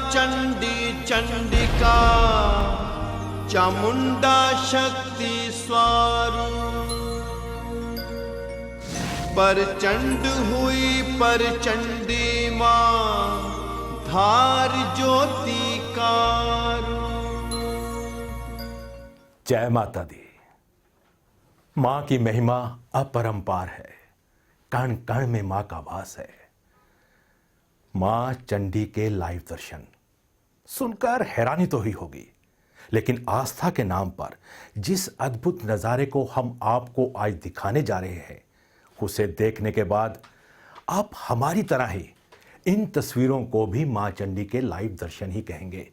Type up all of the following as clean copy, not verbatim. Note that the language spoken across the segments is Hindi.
चंडी चंडिका चामुंडा शक्ति स्वारूप। परचंड हुई परचंडी माँ धार ज्योति का। जय माता दी। मां की महिमा अपरंपार है, कण कण में मां का वास है। मां चंडी के लाइव दर्शन सुनकर हैरानी तो ही होगी, लेकिन आस्था के नाम पर जिस अद्भुत नजारे को हम आपको आज दिखाने जा रहे हैं, उसे देखने के बाद आप हमारी तरह ही इन तस्वीरों को भी मां चंडी के लाइव दर्शन ही कहेंगे,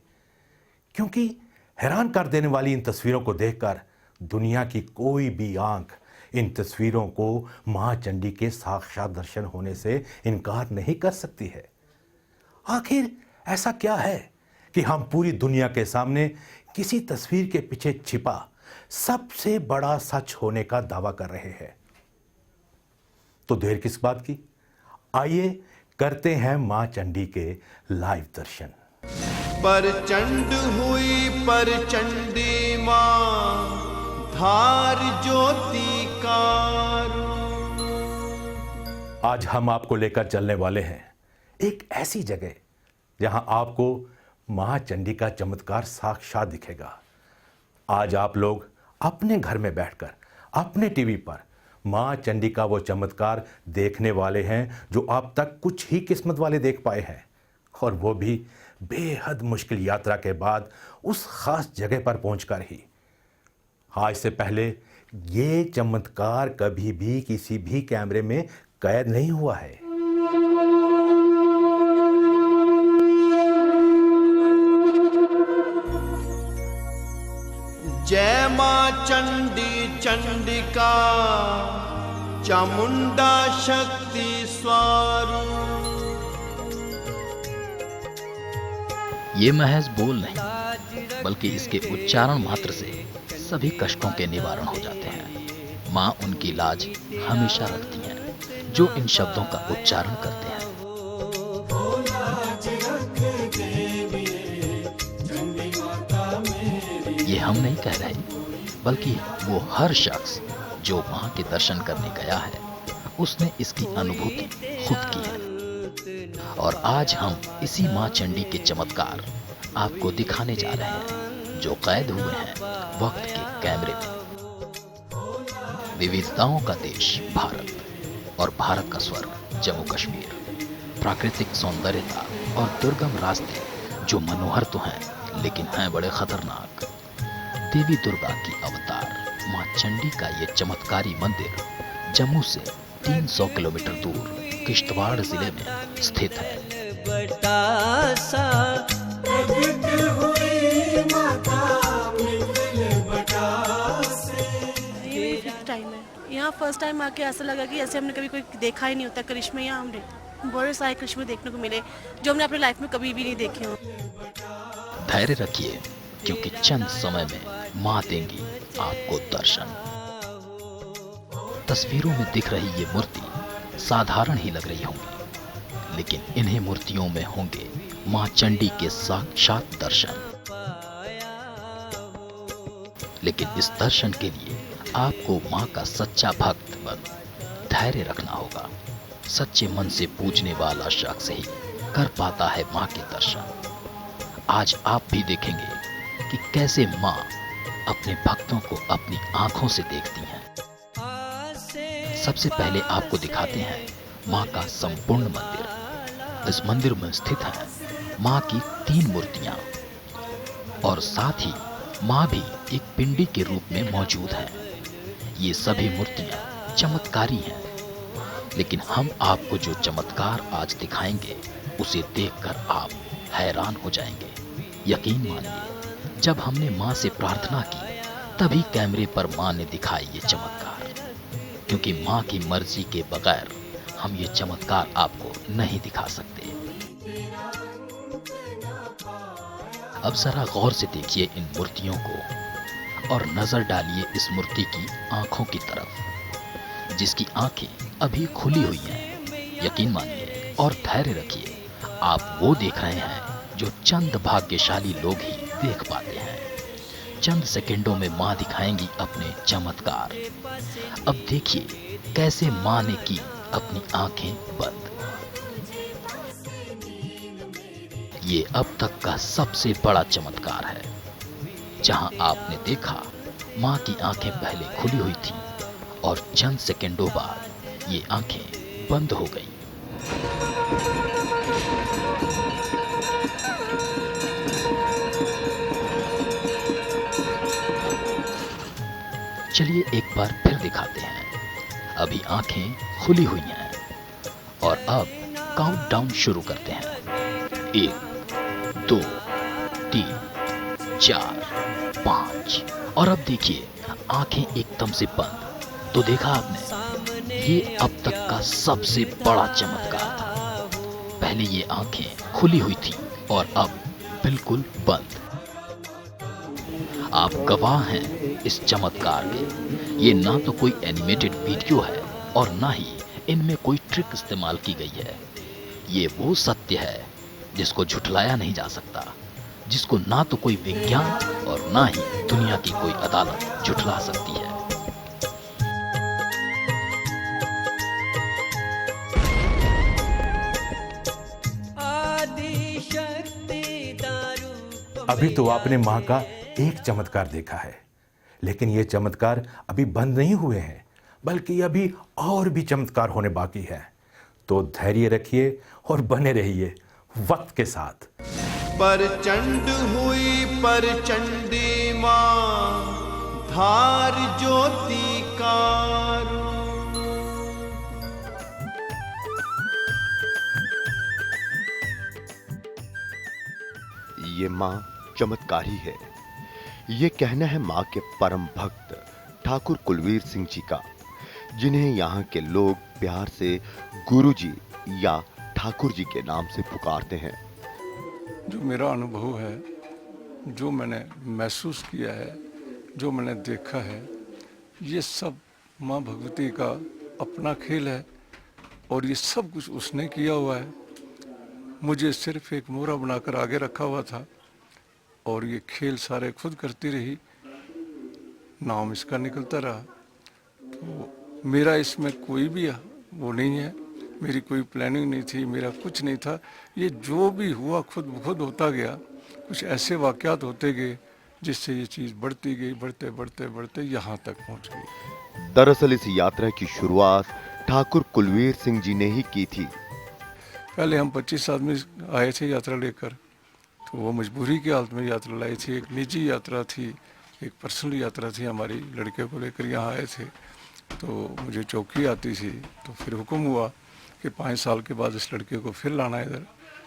क्योंकि हैरान कर देने वाली इन तस्वीरों को देखकर दुनिया की कोई भी आंख इन तस्वीरों को मां चंडी के साक्षात दर्शन होने से इनकार नहीं कर सकती है। आखिर ऐसा क्या है कि हम पूरी दुनिया के सामने किसी तस्वीर के पीछे छिपा सबसे बड़ा सच होने का दावा कर रहे हैं? तो देर किस बात की, आइए करते हैं मां चंडी के लाइव दर्शन। परचंड हुई परचंडी माँ धार ज्योति का। आज हम आपको लेकर चलने वाले हैं एक ऐसी जगह जहां आपको मां चंडी का चमत्कार साक्षात दिखेगा। आज आप लोग अपने घर में बैठकर अपने टीवी पर मां चंडी का वो चमत्कार देखने वाले हैं जो आप तक कुछ ही किस्मत वाले देख पाए हैं, और वो भी बेहद मुश्किल यात्रा के बाद उस खास जगह पर पहुंचकर ही। आज से पहले ये चमत्कार कभी भी किसी भी कैमरे में कैद नहीं हुआ है। जय मां चंडी चंडिका चामुंडा शक्ति स्वारूप। ये महज बोल नहीं, बल्कि इसके उच्चारण मात्र से सभी कष्टों के निवारण हो जाते हैं। माँ उनकी लाज हमेशा रखती हैं जो इन शब्दों का उच्चारण करते हैं। ये हम नहीं कह रहे, बल्कि वो हर शख्स जो माँ के दर्शन करने गया है, उसने इसकी अनुभूति खुद की है। और आज हम इसी मां चंडी के चमत्कार आपको दिखाने जा रहे हैं जो कैद हुए हैं वक्त के कैमरे में। विविधताओं का देश भारत और भारत का स्वर्ग जम्मू कश्मीर, प्राकृतिक सौंदर्यता और दुर्गम रास्ते जो मनोहर तो हैं लेकिन हैं बड़े खतरनाक। देवी दुर्गा की अवतार मां चंडी का ये चमत्कारी मंदिर जम्मू से 300 किलोमीटर दूर किश्तवाड़ जिले में स्थित है। यहाँ फर्स्ट टाइम आके ऐसा लगा कि ऐसे हमने कभी कोई देखा ही नहीं होता। करिश्मे यहाँ हमने बड़े सारे करिश्मे देखने को मिले जो हमने अपनी लाइफ में कभी भी नहीं देखे हो। धैर्य रखिए, क्योंकि चंद समय में माँ देंगी आपको दर्शन। तस्वीरों में दिख रही ये मूर्ति साधारण ही लग रही होंगी, लेकिन इन्हीं मूर्तियों में होंगे मां चंडी के साक्षात दर्शन। लेकिन इस दर्शन के लिए आपको मां का सच्चा भक्त बन धैर्य रखना होगा। सच्चे मन से पूजने वाला शख्स ही कर पाता है मां के दर्शन। आज आप भी देखेंगे कि कैसे मां अपने भक्तों को अपनी आंखों से देखती हैं। सबसे पहले आपको दिखाते हैं मां का संपूर्ण मंदिर। इस मंदिर में स्थित है मां की 3 मूर्तियां और साथ ही मां भी एक पिंडी के रूप में मौजूद है। ये सभी मूर्तियां चमत्कारी हैं, लेकिन हम आपको जो चमत्कार आज दिखाएंगे उसे देखकर आप हैरान हो जाएंगे। यकीन मानिए, जब हमने मां से प्रार्थना की तभी कैमरे पर मां ने दिखाई ये चमत्कार, क्योंकि मां की मर्जी के बगैर हम ये चमत्कार आपको नहीं दिखा सकते। अब जरा गौर से देखिए इन मूर्तियों को और नजर डालिए इस मूर्ति की आंखों की तरफ, जिसकी आंखें अभी खुली हुई हैं। यकीन मानिए और धैर्य रखिए, आप वो देख रहे हैं जो चंद भाग्यशाली लोग ही देख पाते हैं। चंद सेकंडों में माँ दिखाएंगी अपने चमत्कार। अब देखिए कैसे माँ ने की अपनी आंखें बंद। ये अब तक का सबसे बड़ा चमत्कार है, जहां आपने देखा माँ की आंखें पहले खुली हुई थी और चंद सेकंडों बाद ये आंखें बंद हो गई। चलिए एक बार फिर दिखाते हैं। अभी आंखें खुली हुई हैं और अब काउंटडाउन शुरू करते हैं। 1 2 3 4 5 और अब देखिए आंखें एकदम से बंद। तो देखा आपने, ये अब तक का सबसे बड़ा चमत्कार था। पहले ये आंखें खुली हुई थी और अब बिल्कुल बंद। आप गवाह हैं इस चमत्कार के। ये ना तो कोई एनिमेटेड वीडियो है और ना ही इनमें कोई ट्रिक इस्तेमाल की गई है। ये वो सत्य है जिसको झुठलाया नहीं जा सकता, जिसको ना तो कोई विज्ञान और ना ही दुनिया की कोई अदालत झुठला सकती है। अभी तो आपने माँ का एक चमत्कार देखा है, लेकिन ये चमत्कार अभी बंद नहीं हुए हैं, बल्कि अभी और भी चमत्कार होने बाकी है। तो धैर्य रखिए और बने रहिए वक्त के साथ। प्रचंड हुई प्रचंडी माँ, धार ज्योति कारू। ये माँ चमत्कारी है, ये कहना है माँ के परम भक्त ठाकुर कुलवीर सिंह जी का, जिन्हें यहाँ के लोग प्यार से गुरुजी या ठाकुर जी के नाम से पुकारते हैं। जो मेरा अनुभव है, जो मैंने महसूस किया है, जो मैंने देखा है, ये सब माँ भगवती का अपना खेल है और ये सब कुछ उसने किया हुआ है। मुझे सिर्फ एक मोहरा बनाकर आगे रखा हुआ था और ये खेल सारे खुद करती रही, नाम इसका निकलता रहा। तो मेरा इसमें कोई भी वो नहीं है, मेरी कोई प्लानिंग नहीं थी, मेरा कुछ नहीं था। ये जो भी हुआ खुद होता गया। कुछ ऐसे वाक़यात होते गए जिससे ये चीज़ बढ़ती गई, बढ़ते बढ़ते बढ़ते यहाँ तक पहुँच गई। दरअसल इस यात्रा की शुरुआत ठाकुर कुलवीर सिंह जी ने ही की थी। पहले हम 25 आदमी आए थे यात्रा लेकर, तो वो मजबूरी की हालत में यात्रा लाई थी। एक निजी यात्रा थी, एक पर्सनल यात्रा थी, हमारी लड़के को लेकर यहाँ आए थे। तो मुझे चौकी आती थी, तो फिर हुक्म हुआ कि 5 साल के बाद इस लड़के को फिर लाना इधर।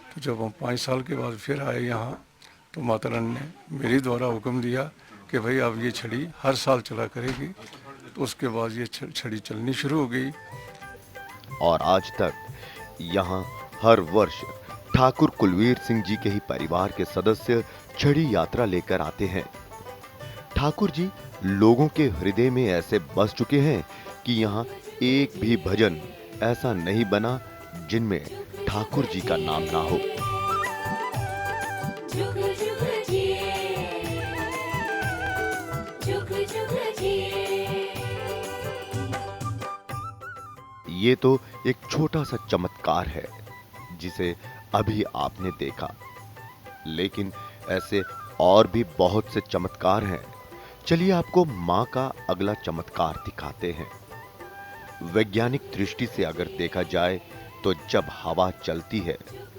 तो जब हम 5 साल के बाद फिर आए यहाँ, तो माता रानी ने मेरे द्वारा हुक्म दिया कि भाई अब ये छड़ी हर साल चला करेगी। तो उसके बाद ये छड़ी चलनी शुरू हो गई। और आज तक यहाँ हर वर्ष ठाकुर कुलवीर सिंह जी के ही परिवार के सदस्य छड़ी यात्रा लेकर आते हैं। ठाकुर जी लोगों के हृदय में ऐसे बस चुके हैं कि यहाँ एक भी भजन ऐसा नहीं बना जिनमें ठाकुर जी का नाम ना हो। जुग जुग जिए, जुग जुग जिए। ये तो एक छोटा सा चमत्कार है जिसे अभी आपने देखा, लेकिन ऐसे और भी बहुत से चमत्कार हैं। चलिए आपको माँ का अगला चमत्कार दिखाते हैं। वैज्ञानिक दृष्टि से अगर देखा जाए तो जब हवा चलती है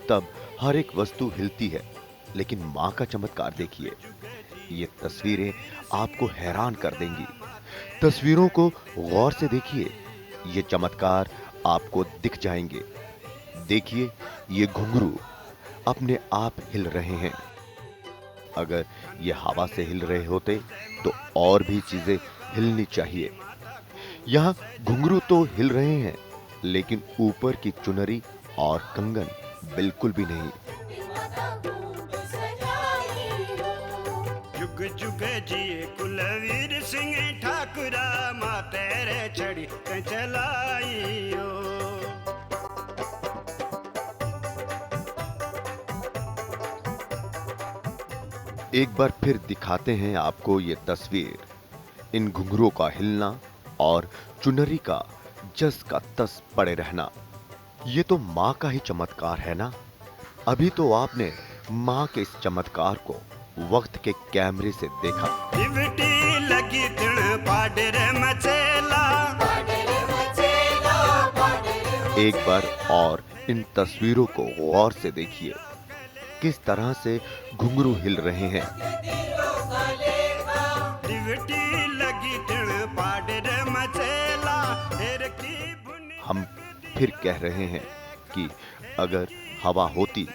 तब हर एक वस्तु हिलती है, लेकिन माँ का चमत्कार देखिए। ये तस्वीरें आपको हैरान कर देंगी। तस्वीरों को गौर से देखिए, ये चमत्कार आपको दिख जाएंगे। देखिए ये घुंघरू अपने आप हिल रहे हैं। अगर ये हवा से हिल रहे होते तो और भी चीजें हिलनी चाहिए। यहाँ घुंघरू तो हिल रहे हैं, लेकिन ऊपर की चुनरी और कंगन बिल्कुल भी नहीं। जुग जुग जिए कुलवीर सिंह ठाकुरा, माँ तेरे छड़ी चलाइयो। एक बार फिर दिखाते हैं आपको ये तस्वीर। इन घुंघरुओं का हिलना और चुनरी का जस का तस पड़े रहना, ये तो माँ का ही चमत्कार है ना। अभी तो आपने माँ के इस चमत्कार को वक्त के कैमरे से देखा। डिवटी लगी तिण पाडर मचेला। एक बार और इन तस्वीरों को गौर से देखिए, किस तरह से घुंघरू हिल रहे हैं। डिवटी लगी तिण पाडर मचेला। हेर की बुनी हम फिर कह रहे हैं कि अगर हवा होती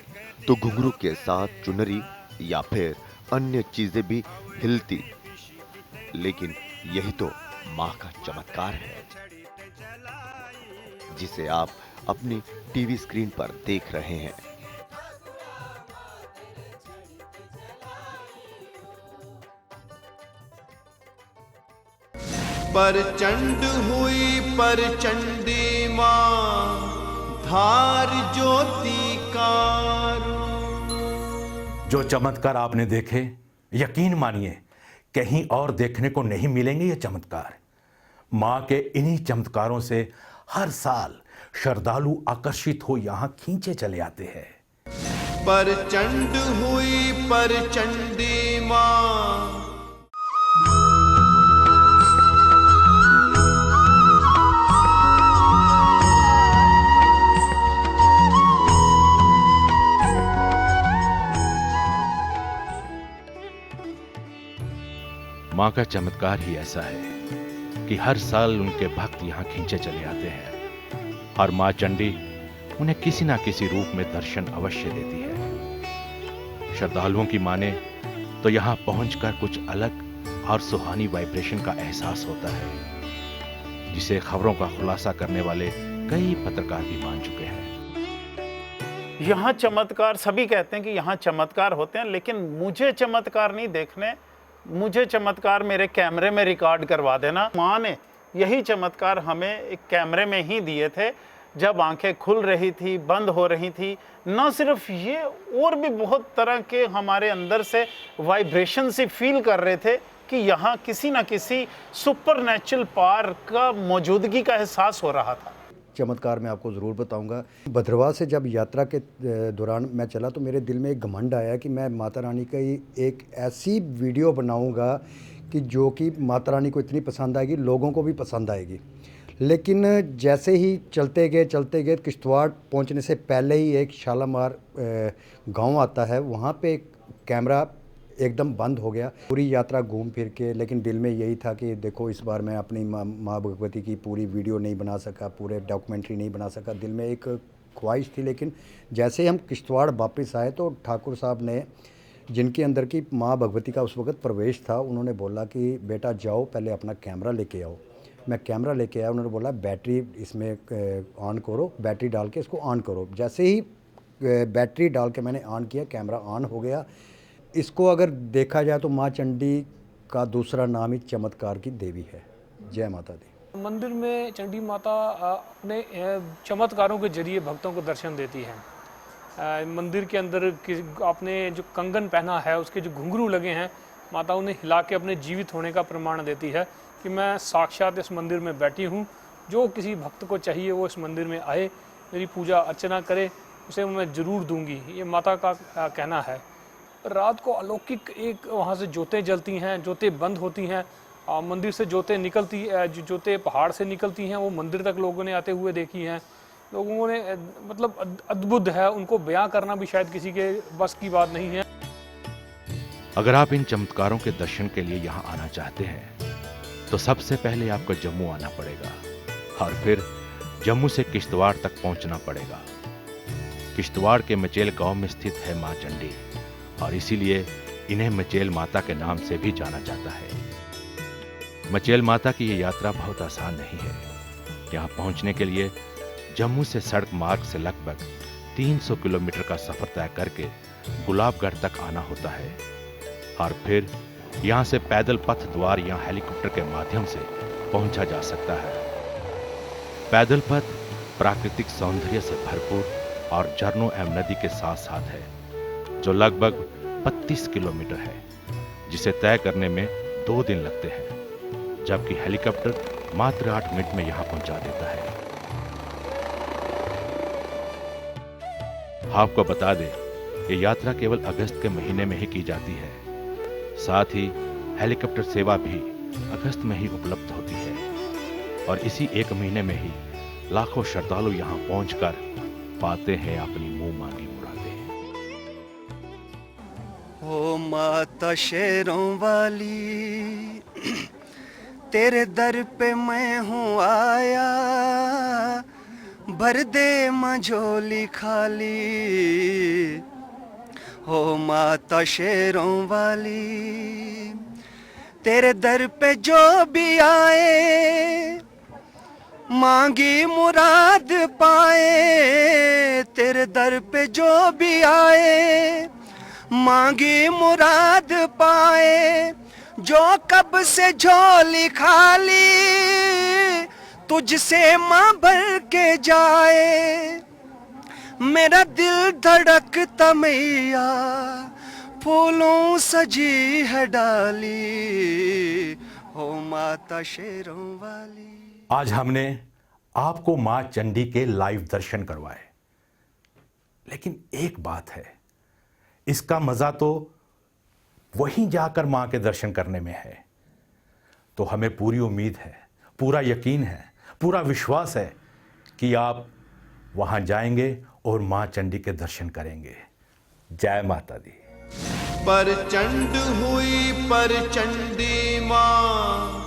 तो घुंघरू के साथ चुनरी या फिर अन्य चीजें भी हिलती, लेकिन यही तो माँ का चमत्कार है जिसे आप अपनी टीवी स्क्रीन पर देख रहे हैं। प्रचंड हुई प्रचंडी माँ, धार ज्योति कारो। जो चमत्कार आपने देखे, यकीन मानिए कहीं और देखने को नहीं मिलेंगे ये चमत्कार। माँ के इन्हीं चमत्कारों से हर साल श्रद्धालु आकर्षित हो यहाँ खींचे चले आते हैं। प्रचंड हुई प्रचंडी माँ, माँ का चमत्कार ही ऐसा है कि हर साल उनके भक्त यहाँ खींचे चले आते हैं और माँ चंडी उन्हें किसी ना किसी रूप में दर्शन अवश्य देती है। श्रद्धालुओं की माने तो यहाँ पहुंचकर कुछ अलग और सुहानी वाइब्रेशन का एहसास होता है, जिसे खबरों का खुलासा करने वाले कई पत्रकार भी मान चुके हैं। यहाँ चमत्कार, सभी कहते हैं कि यहाँ चमत्कार होते हैं, लेकिन मुझे चमत्कार नहीं देखने, मुझे चमत्कार मेरे कैमरे में रिकॉर्ड करवा देना। माँ ने यही चमत्कार हमें एक कैमरे में ही दिए थे, जब आंखें खुल रही थी, बंद हो रही थी। न सिर्फ ये, और भी बहुत तरह के हमारे अंदर से वाइब्रेशन से फील कर रहे थे कि यहाँ किसी न किसी सुपरनेचुरल पावर का मौजूदगी का एहसास हो रहा था। चमत्कार मैं आपको ज़रूर बताऊंगा। भद्रवाह से जब यात्रा के दौरान मैं चला तो मेरे दिल में एक घमंड आया कि मैं माता रानी का एक ऐसी वीडियो बनाऊंगा कि जो कि माता रानी को इतनी पसंद आएगी, लोगों को भी पसंद आएगी। लेकिन जैसे ही चलते गए किश्तवाड़ पहुंचने से पहले ही एक शालामार गांव आता है, वहां पे एक कैमरा एकदम बंद हो गया। पूरी यात्रा घूम फिर के, लेकिन दिल में यही था कि देखो इस बार मैं अपनी माँ भगवती की पूरी वीडियो नहीं बना सका, पूरे डॉक्यूमेंट्री नहीं बना सका। दिल में एक ख्वाहिश थी। लेकिन जैसे ही हम किश्तवाड़ वापस आए तो ठाकुर साहब ने, जिनके अंदर की माँ भगवती का उस वक्त प्रवेश था, उन्होंने बोला कि बेटा जाओ पहले अपना कैमरा लेके आओ। मैं कैमरा लेके आया। उन्होंने बोला बैटरी इसमें ऑन करो, बैटरी डाल के इसको ऑन करो। जैसे ही बैटरी डाल के मैंने ऑन किया, कैमरा ऑन हो गया। इसको अगर देखा जाए तो माँ चंडी का दूसरा नाम ही चमत्कार की देवी है। जय माता दी। मंदिर में चंडी माता अपने चमत्कारों के जरिए भक्तों को दर्शन देती है। मंदिर के अंदर आपने जो कंगन पहना है, उसके जो घुंघरू लगे हैं, माता उन्हें हिला के अपने जीवित होने का प्रमाण देती है कि मैं साक्षात इस मंदिर में बैठी हूँ। जो किसी भक्त को चाहिए वो इस मंदिर में आए, मेरी पूजा अर्चना करे, उसे मैं ज़रूर दूंगी, ये माता का कहना है। रात को अलौकिक एक वहाँ से जोतें जलती हैं, जोतें बंद होती हैं। मंदिर से जोतें निकलती, जोतें पहाड़ से निकलती हैं, वो मंदिर तक लोगों ने आते हुए देखी हैं। लोगों ने मतलब अद्भुत है, उनको बयां करना भी शायद किसी के बस की बात नहीं है। अगर आप इन चमत्कारों के दर्शन के लिए यहाँ आना चाहते हैं तो सबसे पहले आपको जम्मू आना पड़ेगा और फिर जम्मू से किश्तवाड़ तक पहुंचना पड़ेगा। किश्तवाड़ के मचेल गांव में स्थित है मां चंडी और इसीलिए इन्हें मचेल माता के नाम से भी जाना जाता है। मचेल माता की ये यात्रा बहुत आसान नहीं है। यहाँ पहुंचने के लिए जम्मू से सड़क मार्ग से लगभग 300 किलोमीटर का सफर तय करके गुलाबगढ़ तक आना होता है और फिर यहाँ से पैदल पथ द्वार या हेलीकॉप्टर के माध्यम से पहुंचा जा सकता है। पैदल पथ प्राकृतिक सौंदर्य से भरपूर और झरनों एवं नदी के साथ साथ है, जो लगभग 32 किलोमीटर है, जिसे तय करने में 2 दिन लगते हैं, जबकि हेलीकॉप्टर मात्र 8 मिनट में यहां पहुंचा देता है। आपको बता दें, ये यात्रा केवल अगस्त के महीने में ही की जाती है। साथ ही हेलीकॉप्टर सेवा भी अगस्त में ही उपलब्ध होती है और इसी 1 महीने में ही लाखों श्रद्धालु यहां पहुंचकर पाते हैं अपनी मुंह मांगी मुरादें। ओ माता शेरों वाली, तेरे दर पे मैं हूँ आया, भर दे मझोली खाली। हो माता शेरों वाली, तेरे दर पे जो भी आए, मांगी मुराद पाए। तेरे दर पे जो भी आए, मांगी मुराद पाए। जो कब से झोली खाली, तुझसे मां भर के जाए। मेरा दिल धड़कता मैया, फूलों सजी है डाली। हो माता शेरों वाली। आज हमने आपको मां चंडी के लाइव दर्शन करवाए, लेकिन एक बात है, इसका मजा तो वहीं जाकर मां के दर्शन करने में है। तो हमें पूरी उम्मीद है, पूरा यकीन है, पूरा विश्वास है कि आप वहां जाएंगे और मां चंडी के दर्शन करेंगे। जय माता दी। प्रचंड हुई प्रचंडी मां,